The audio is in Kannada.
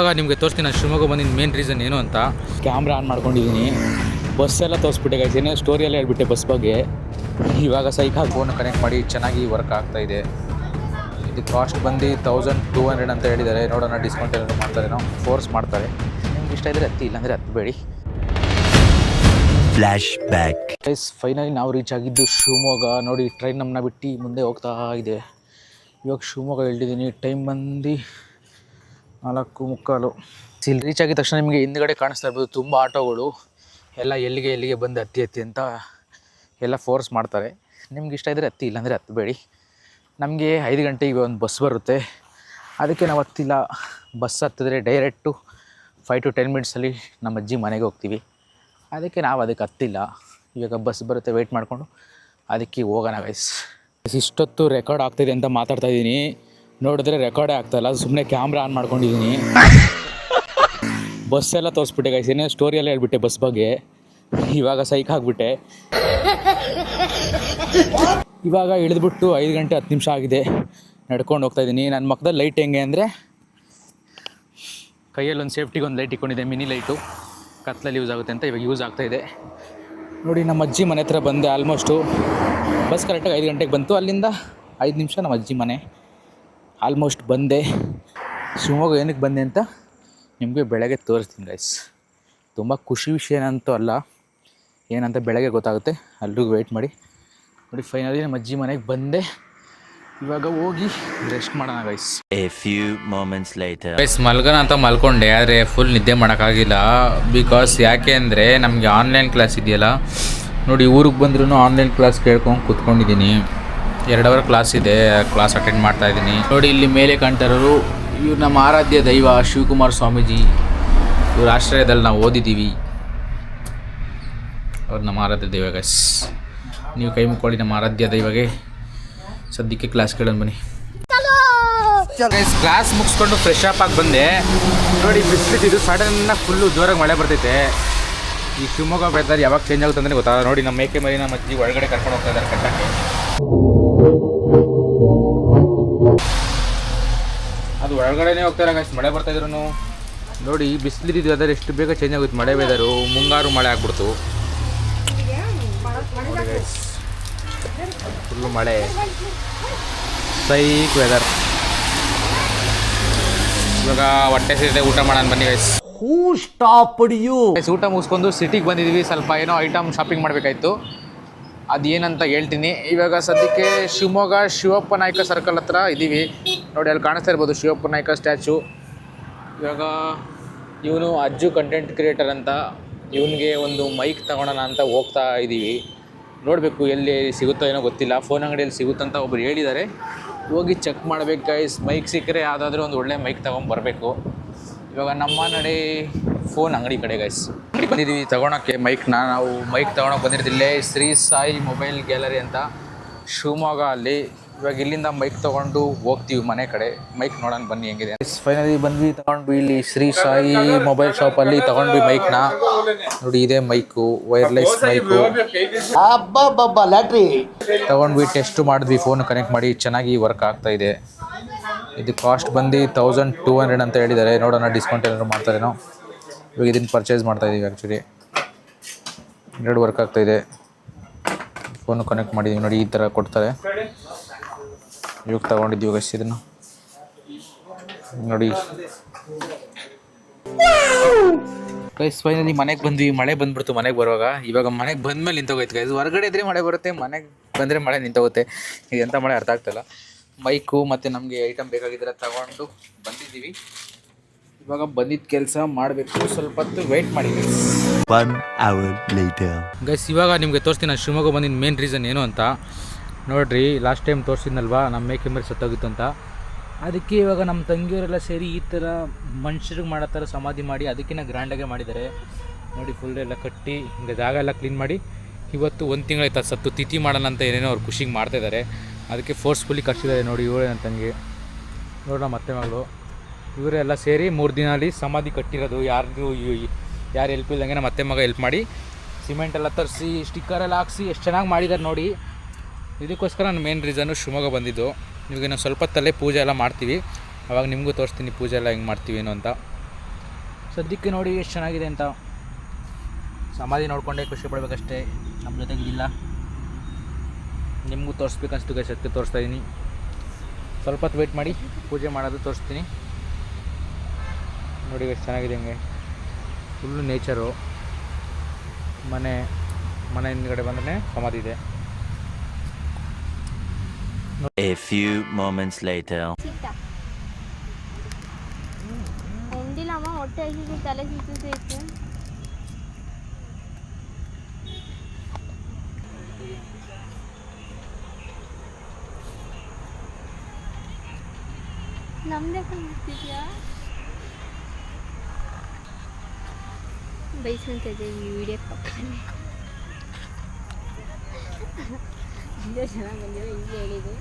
ಇವಾಗ ನಿಮಗೆ ತೋರಿಸ್ತೀನಿ ನಾನು ಶಿವಮೊಗ್ಗ ಬಂದಿದ್ದು ಮೇನ್ ರೀಸನ್ ಏನು ಅಂತ. ಕ್ಯಾಮ್ರಾ ಆನ್ ಮಾಡ್ಕೊಂಡಿದ್ದೀನಿ, ಬಸ್ ಎಲ್ಲ ತೋರಿಸ್ಬಿಟ್ಟೆ ಗೈಸ್, ಏನೇ ಸ್ಟೋರಿಯಲ್ಲೇ ಹೇಳ್ಬಿಟ್ಟೆ ಬಸ್ ಬಗ್ಗೆ. ಇವಾಗ ಸೈಕಾಗಿ ಫೋನ್ ಕನೆಕ್ಟ್ ಮಾಡಿ ಚೆನ್ನಾಗಿ ವರ್ಕ್ ಆಗ್ತಾಯಿದೆ. ಇದು ಕಾಸ್ಟ್ ಬಂದು 1200 ಅಂತ ಹೇಳಿದ್ದಾರೆ. ನೋಡೋಣ ಡಿಸ್ಕೌಂಟ್ ಏನಾದ್ರು ಮಾಡ್ತಾರೇನೋ, ಫೋರ್ಸ್ ಮಾಡ್ತಾರೆ. ನಿಮ್ಗೆ ಇಷ್ಟ ಇದ್ದರೆ ಹತ್ತಿ, ಇಲ್ಲಾಂದರೆ ಹತ್ತಬೇಡಿ. ಫ್ಲ್ಯಾಶ್ ಬ್ಯಾಕ್ ಗೈಸ್, ಫೈನಲಿ ನಾವು ರೀಚ್ ಆಗಿದ್ದು ಶಿವಮೊಗ್ಗ. ನೋಡಿ ಟ್ರೈನ್ ನಮ್ಮನ್ನ ಬಿಟ್ಟು ಮುಂದೆ ಹೋಗ್ತಾ ಇದೆ. ಇವಾಗ ಶಿವಮೊಗ್ಗ ಇಳಿದಿದ್ದೀನಿ. ಟೈಮ್ ಬಂದು 4:45. ಇಲ್ಲಿ ರೀಚ್ ಆಗಿದ ತಕ್ಷಣ ನಿಮಗೆ ಹಿಂದ್ಗಡೆ ಕಾಣಿಸ್ತಾ ಇರ್ಬೋದು ತುಂಬ ಆಟೋಗಳು ಎಲ್ಲ ಎಲ್ಲಿಗೆ ಬಂದು ಹತ್ತಿ ಅಂತ ಎಲ್ಲ ಫೋರ್ಸ್ ಮಾಡ್ತಾರೆ. ನಿಮ್ಗೆ ಇಷ್ಟ ಇದ್ದರೆ ಹತ್ತಿ, ಇಲ್ಲಾಂದರೆ ಹತ್ತಬೇಡಿ. ನಮಗೆ 5 ಗಂಟೆಗೆ ಒಂದು ಬಸ್ ಬರುತ್ತೆ, ಅದಕ್ಕೆ ನಾವು ಹತ್ತಿಲ್ಲ. ಬಸ್ ಹತ್ತಿದ್ರೆ ಡೈರೆಕ್ಟು 5 to 10 ಮಿನಿಟ್ಸಲ್ಲಿ ನಮ್ಮ ಅಜ್ಜಿ ಮನೆಗೆ ಹೋಗ್ತೀವಿ. ಅದಕ್ಕೆ ನಾವು ಅದಕ್ಕೆ ಹತ್ತಿಲ್ಲ. ಇವಾಗ ಬಸ್ ಬರುತ್ತೆ, ವೆಯ್ಟ್ ಮಾಡಿಕೊಂಡು ಅದಕ್ಕೆ ಹೋಗೋಣ ಗೈಸ್. ಇಷ್ಟೊತ್ತು ರೆಕಾರ್ಡ್ ಆಗ್ತಾಯಿದೆ ಅಂತ ಮಾತಾಡ್ತಾಯಿದ್ದೀನಿ, ನೋಡಿದ್ರೆ ರೆಕಾರ್ಡೇ ಆಗ್ತಾಯಿಲ್ಲ. ಸುಮ್ಮನೆ ಕ್ಯಾಮ್ರಾ ಆನ್ ಮಾಡ್ಕೊಂಡಿದ್ದೀನಿ. ಬಸ್ ಎಲ್ಲ ತೋರಿಸ್ಬಿಟ್ಟೆ ಗೈಸ್, ಏನೇ ಸ್ಟೋರಿಯಲ್ಲೇ ಹೇಳ್ಬಿಟ್ಟೆ ಬಸ್ ಬಗ್ಗೆ. ಇವಾಗ ಸೈಕ್ ಆಗಿಬಿಟ್ಟೆ. ಇವಾಗ ಇಳಿದ್ಬಿಟ್ಟು 5 ಗಂಟೆ 10 ನಿಮಿಷ ಆಗಿದೆ. ನಡ್ಕೊಂಡು ಹೋಗ್ತಾಯಿದ್ದೀನಿ. ನನ್ನ ಮಕ್ಕದಲ್ಲಿ ಲೈಟ್ ಹೆಂಗೆ ಅಂದರೆ, ಕೈಯಲ್ಲಿ ಒಂದು ಸೇಫ್ಟಿಗೆ ಒಂದು ಲೈಟ್ ಇಟ್ಕೊಂಡಿದ್ದೆ, ಮಿನಿ ಲೈಟು. ಕತ್ತಲಲ್ಲಿ ಯೂಸ್ ಆಗುತ್ತೆ ಅಂತ ಇವಾಗ ಯೂಸ್ ಆಗ್ತಾಯಿದೆ. ನೋಡಿ ನಮ್ಮ ಅಜ್ಜಿ ಮನೆ ಹತ್ರ ಬಂದೆ. ಆಲ್ಮೋಸ್ಟು ಬಸ್ ಕರೆಕ್ಟಾಗಿ 5 ಗಂಟೆಗೆ ಬಂತು. ಅಲ್ಲಿಂದ 5 ನಿಮಿಷ ನಮ್ಮ ಅಜ್ಜಿ ಮನೆ. ಆಲ್ಮೋಸ್ಟ್ ಬಂದೆ. ಶಿವಮೊಗ್ಗ ಏನಕ್ಕೆ ಬಂದೆ ಅಂತ ನಿಮಗೆ ಬೆಳಗ್ಗೆ ತೋರಿಸ್ತೀನಿ ಗೈಸ್. ತುಂಬ ಖುಷಿ ವಿಷಯ ಏನಂತೂ ಅಲ್ಲ, ಏನಂತ ಬೆಳಗ್ಗೆ ಗೊತ್ತಾಗುತ್ತೆ. ಅಲ್ಲಿಗೂ ವೆಯ್ಟ್ ಮಾಡಿ. ನೋಡಿ ಫೈನಲಿ ನಮ್ಮ ಅಜ್ಜಿ ಮನೆಗೆ ಬಂದೆ. ಇವಾಗ ಹೋಗಿ ರೆಸ್ಟ್ ಮಾಡೋಣ guys. A few moments later. Guys ಮಲ್ಗೋಣ ಅಂತ ಮಲ್ಕೊಂಡೆ, ಆದರೆ ಫುಲ್ ನಿದ್ದೆ ಮಾಡೋಕ್ಕಾಗಿಲ್ಲ. ಬಿಕಾಸ್ ಯಾಕೆ ಅಂದರೆ ನಮಗೆ ಆನ್ಲೈನ್ ಕ್ಲಾಸ್ ಇದೆಯಲ್ಲ. ನೋಡಿ ಊರಿಗೆ ಬಂದ್ರೂ ಆನ್ಲೈನ್ ಕ್ಲಾಸ್ ಕೇಳ್ಕೊಂಡು ಕೂತ್ಕೊಂಡಿದ್ದೀನಿ. 2 ಅವರ್ ಕ್ಲಾಸ್ ಇದೆ, ಕ್ಲಾಸ್ ಅಟೆಂಡ್ ಮಾಡ್ತಾಯಿದ್ದೀನಿ. ನೋಡಿ ಇಲ್ಲಿ ಮೇಲೆ ಕಾಣ್ತಾ ಇರೋರು ಇವ್ರು ನಮ್ಮ ಆರಾಧ್ಯ ದೈವ ಶಿವಕುಮಾರ್ ಸ್ವಾಮೀಜಿ. ಇವ್ರ ಆಶ್ರಯದಲ್ಲಿ ನಾವು ಓದಿದ್ದೀವಿ. ಅವ್ರು ನಮ್ಮ ಆರಾಧ್ಯ ದೈವ ಗೈಸ್. ನೀವು ಕೈ ಮುಕ್ಕೊಳ್ಳಿ ನಮ್ಮ ಆರಾಧ್ಯ ದೈವಗೆ. ಸದ್ಯಕ್ಕೆ ಕ್ಲಾಸ್ ಕೇಳೋಣ ಬನ್ನಿ ಗೈಸ್. ಕ್ಲಾಸ್ ಮುಗಿಸ್ಕೊಂಡು ಫ್ರೆಶ್ ಅಪ್ ಆಗಿ ಬಂದೆ. ನೋಡಿ ಬಿಸಿಲಿದ್ದು ಸಡನ್ನಾಗಿ ಫುಲ್ಲು ಜೋರಾಗಿ ಮಳೆ ಬರ್ತೈತೆ. ಈ ಶಿವಮೊಗ್ಗ ವೆದರ್ ಯಾವಾಗ ಚೇಂಜ್ ಆಗುತ್ತೆ ಅಂದರೆ ಗೊತ್ತಾಗ. ನೋಡಿ ನಮ್ಮ ಮೇಕೆ ಮರಿ ನಮ್ಮ ಅಜ್ಜಿ ಒಳಗಡೆ ಕರ್ಕೊಂಡು ಹೋಗ್ತಾ ಇದ್ದಾರೆ ಕಟ್ಟಕ್ಕೆ. ಅದು ಒಳಗಡೆನೇ ಹೋಗ್ತಾರೆ ಗೈಸ್, ಮಳೆ ಬರ್ತಾಯಿದ್ರು. ನೋಡಿ ಬಿಸಿಲಿದ್ದು ವೆದರ್ ಎಷ್ಟು ಬೇಗ ಚೇಂಜ್ ಆಗುತ್ತೆ. ಮಳೆ ವೆದರು ಮುಂಗಾರು ಮಳೆ ಆಗ್ಬಿಡ್ತು. ನೋಡಿ ಗೈಸ್ ಫುಲ್ಲು ಮಳೆ, ಸೈಕ್ ವೆದರ್. ಇವಾಗ ಹೊಟ್ಟೆ ಸೇರಿದೆ, ಊಟ ಮಾಡೋಣ ಬನ್ನಿ ಗೈಸ್. ಊಟ ಮುಗಿಸ್ಕೊಂಡು ಸಿಟಿಗೆ ಬಂದಿದ್ದೀವಿ. ಸ್ವಲ್ಪ ಏನೋ ಐಟಮ್ ಶಾಪಿಂಗ್ ಮಾಡಬೇಕಾಯ್ತು, ಅದೇನಂತ ಹೇಳ್ತೀನಿ. ಇವಾಗ ಸದ್ಯಕ್ಕೆ ಶಿವಮೊಗ್ಗ ಶಿವಪ್ಪ ನಾಯ್ಕ ಸರ್ಕಲ್ ಹತ್ರ ಇದ್ದೀವಿ. ನೋಡಿ ಅಲ್ಲಿ ಕಾಣಿಸ್ತಾ ಇರ್ಬೋದು ಶಿವಪ್ಪ ನಾಯ್ಕ ಸ್ಟ್ಯಾಚು. ಇವಾಗ ಇವನು ಅಜ್ಜು ಕಂಟೆಂಟ್ ಕ್ರಿಯೇಟರ್ ಅಂತ, ಇವನಿಗೆ ಒಂದು ಮೈಕ್ ತಗೊಳ್ಳೋಣ ಅಂತ ಹೋಗ್ತಾ ಇದ್ದೀವಿ. ನೋಡಬೇಕು ಎಲ್ಲಿ ಸಿಗುತ್ತೋ ಏನೋ ಗೊತ್ತಿಲ್ಲ. ಫೋನ್ ಅಂಗಡಿಯಲ್ಲಿ ಸಿಗುತ್ತಂತ ಒಬ್ರು ಹೇಳಿದ್ದಾರೆ, ಹೋಗಿ ಚೆಕ್ ಮಾಡಬೇಕು ಗೈಸ್. ಮೈಕ್ ಸಿಕ್ಕರೆ ಯಾವುದಾದ್ರೂ ಒಂದು ಒಳ್ಳೆ ಮೈಕ್ ತೊಗೊಂಬರ್ಬೇಕು. ಇವಾಗ ನಮ್ಮ ನಡೆ ಫೋನ್ ಅಂಗಡಿ ಕಡೆ ಗೈಸ್ ಬಂದಿದ್ದೀವಿ ತೊಗೊಳಕ್ಕೆ ಮೈಕ್ನ. ನಾವು ಮೈಕ್ ತೊಗೊಳಕ್ಕೆ ಬಂದಿರ್ತಿಲ್ಲ ಶ್ರೀ ಸಾಯಿ ಮೊಬೈಲ್ ಗ್ಯಾಲರಿ ಅಂತ ಶಿವಮೊಗ್ಗ ಅಲ್ಲಿ. ಇವಾಗ ಇಲ್ಲಿಂದ ಮೈಕ್ ತೊಗೊಂಡು ಹೋಗ್ತೀವಿ ಮನೆ ಕಡೆ. ಮೈಕ್ ನೋಡೋಣ ಬನ್ನಿ ಹೆಂಗಿದೆ. ಫೈನಲಿ ಬಂದ್ವಿ, ತೊಗೊಂಡ್ವಿ ಇಲ್ಲಿ ಶ್ರೀ ಸಾಯಿ ಮೊಬೈಲ್ ಶಾಪಲ್ಲಿ ತೊಗೊಂಡ್ವಿ ಮೈಕ್ನ. ನೋಡಿ ಇದೇ ಮೈಕು, ವೈರ್ಲೆಸ್ ಮೈಕು ತೊಗೊಂಡ್ವಿ. ಟೆಸ್ಟ್ ಮಾಡಿದ್ವಿ, ಫೋನ್ ಕನೆಕ್ಟ್ ಮಾಡಿ ಚೆನ್ನಾಗಿ ವರ್ಕ್ ಆಗ್ತಾ ಇದೆ. ಇದು ಕಾಸ್ಟ್ ಬಂದು 1200 ಅಂತ ಹೇಳಿದ್ದಾರೆ. ನೋಡೋಣ ಡಿಸ್ಕೌಂಟ್ ಏನಾದ್ರು ಮಾಡ್ತಾರೇನೋ. ಇವಾಗ ಇದನ್ನು ಪರ್ಚೇಸ್ ಮಾಡ್ತಾಯಿದ್ದೀವಿ. ಆ್ಯಕ್ಚುಲಿ 2 ವರ್ಕ್ ಆಗ್ತಾಯಿದೆ. ಫೋನು ಕನೆಕ್ಟ್ ಮಾಡಿದ್ದೀವಿ. ನೋಡಿ ಈ ಥರ ಕೊಡ್ತಾರೆ. ಇವಾಗ ತೊಗೊಂಡಿದ್ದೀವಿ ಗೈಸ್ ಇದನ್ನು. ನೋಡಿ ಗೈಸ್ ಫೈನಲಿ ಮನೆಗೆ ಬಂದ್ವಿ. ಮಳೆ ಬಂದ್ಬಿಡ್ತು ಮನೆಗೆ ಬರುವಾಗ. ಇವಾಗ ಮನೆಗೆ ಬಂದಮೇಲೆ ನಿಂತೋಗೈತೆ ಗೈಸ್. ಹೊರಗಡೆ ಇದ್ದರೆ ಮಳೆ ಬರುತ್ತೆ, ಮನೆಗೆ ಬಂದರೆ ಮಳೆ ನಿಂತೋಗುತ್ತೆ. ಇದು ಎಂಥ ಮಳೆ ಅರ್ಥ ಆಗ್ತಾಯಿಲ್ಲ. ಮೈಕು ಮತ್ತು ನಮಗೆ ಐಟಮ್ ಬೇಕಾಗಿದ್ದರೆ ತಗೊಂಡು ಬಂದಿದ್ದೀವಿ. ಇವಾಗ ಬಂದಿದ್ದ ಕೆಲಸ ಮಾಡಬೇಕು. ಸ್ವಲ್ಪ ಹೊತ್ತು ವೆಯ್ಟ್ ಮಾಡಿ ಗೈಸ್. 1 hour later. ಗೈಸ್ ಇವಾಗ ನಿಮಗೆ ತೋರಿಸ್ತೀನಿ ನಾನು ಶಿವಮೊಗ್ಗ ಬಂದಿದ್ದ ಮೇನ್ ರೀಸನ್ ಏನು ಅಂತ. ನೋಡಿರಿ ಲಾಸ್ಟ್ ಟೈಮ್ ತೋರಿಸಿದ್ನಲ್ವಾ ನಮ್ಮ ಮೇಕೆ ಮರಿ ಸತ್ತೋಗಿತ್ತು ಅಂತ. ಅದಕ್ಕೆ ಇವಾಗ ನಮ್ಮ ತಂಗಿಯವರೆಲ್ಲ ಸೇರಿ ಈ ಥರ ಮನುಷ್ಯರಿಗೆ ಮಾಡೋ ಥರ ಸಮಾಧಿ ಮಾಡಿ ಅದಕ್ಕಿಂತ ಗ್ರ್ಯಾಂಡಾಗೆ ಮಾಡಿದ್ದಾರೆ. ನೋಡಿ ಫುಲ್ ಎಲ್ಲ ಕಟ್ಟಿ ಹಿಂಗೆ ಜಾಗ ಎಲ್ಲ ಕ್ಲೀನ್ ಮಾಡಿ. ಇವತ್ತು 1 ತಿಂಗಳಾಯ್ತು ಸತ್ತು. ತಿಥಿ ಮಾಡೋಣ ಅಂತ ಏನೇನೋ ಅವ್ರು ಖುಷಿಗೆ ಮಾಡ್ತಾಯಿದ್ದಾರೆ. ಅದಕ್ಕೆ ಫೋರ್ಸ್ಫುಲಿ ಕಟ್ಸಿದ್ದಾರೆ. ನೋಡಿ ಇವರೇ ನನ್ನ ತಂಗಿ, ನೋಡೋಣ ಮತ್ತೆ ಮಗಳು. ಇವರೆಲ್ಲ ಸೇರಿ 3 ದಿನ ಅಲ್ಲಿ ಸಮಾಧಿ ಕಟ್ಟಿರೋದು. ಯಾರು ಹೆಲ್ಪ್ ಇಲ್ದಂಗೆ ನಮ್ಮ ಮತ್ತೆ ಮಗ ಹೆಲ್ಪ್ ಮಾಡಿ ಸಿಮೆಂಟ್ ಎಲ್ಲ ತರಿಸಿ ಸ್ಟಿಕ್ಕರೆಲ್ಲ ಹಾಕ್ಸಿ ಎಷ್ಟು ಚೆನ್ನಾಗಿ ಮಾಡಿದ್ದಾರೆ ನೋಡಿ. ಇದಕ್ಕೋಸ್ಕರ ನಾನು ಮೇನ್ ರೀಸನ್ನು ಶಿವಮೊಗ್ಗ ಬಂದಿದ್ದು. ಇವಾಗ ನಾವು ಸ್ವಲ್ಪ ಹೊತ್ತಲ್ಲೇ ಪೂಜೆ ಎಲ್ಲ ಮಾಡ್ತೀವಿ. ಅವಾಗ ನಿಮಗೂ ತೋರಿಸ್ತೀನಿ ಪೂಜೆ ಎಲ್ಲ ಹೆಂಗೆ ಮಾಡ್ತೀವಿ ಏನೋ ಅಂತ. ಸದ್ಯಕ್ಕೆ ನೋಡಿ ಎಷ್ಟು ಚೆನ್ನಾಗಿದೆ ಅಂತ. ಸಮಾಧಿ ನೋಡಿಕೊಂಡೇ ಖುಷಿ ಪಡಬೇಕಷ್ಟೇ, ನಮ್ಮ ಜೊತೆಗೆ ಇಲ್ಲ. ನಿಮಗೂ ತೋರಿಸ್ಬೇಕನ್ನಿಸ್ತು ಗೈಸ್, ಅದಕ್ಕೆ ತೋರಿಸ್ತಾ ಇದ್ದೀನಿ. ಸ್ವಲ್ಪ ಹೊತ್ತು ವೆಯ್ಟ್ ಮಾಡಿ, ಪೂಜೆ ಮಾಡೋದು ತೋರಿಸ್ತೀನಿ. ನೋಡಿ ಎಷ್ಟು ಚೆನ್ನಾಗಿದೆ ಹಂಗೆ ಫುಲ್ಲು ನೇಚರು. ಮನೆ ಹಿಂದ್ಗಡೆ ಬಂದರೆ ಸಮಾಧಿ ಇದೆ. A few moments later. ಎಂದಿಲ್ಲಮ್ಮ ಹೊಟ್ಟೆ ಹಸಿದು ತಲೆ ಸುತ್ತೈತೆ. ನಮ್ದೇ ಕಾಣಿಸ್ತಿದ್ಯಾ? ಬೈಸ್ಕೊಂತಿದ್ದೆ ಈ ವಿಡಿಯೋ ಪಕ್ಕನೆ. ವಿಡಿಯೋ ಚೆನ್ನಾಗಿ ಬಂದಿದೆ ಹಿಂಗೆ ಹೇಳಿದ್ದು.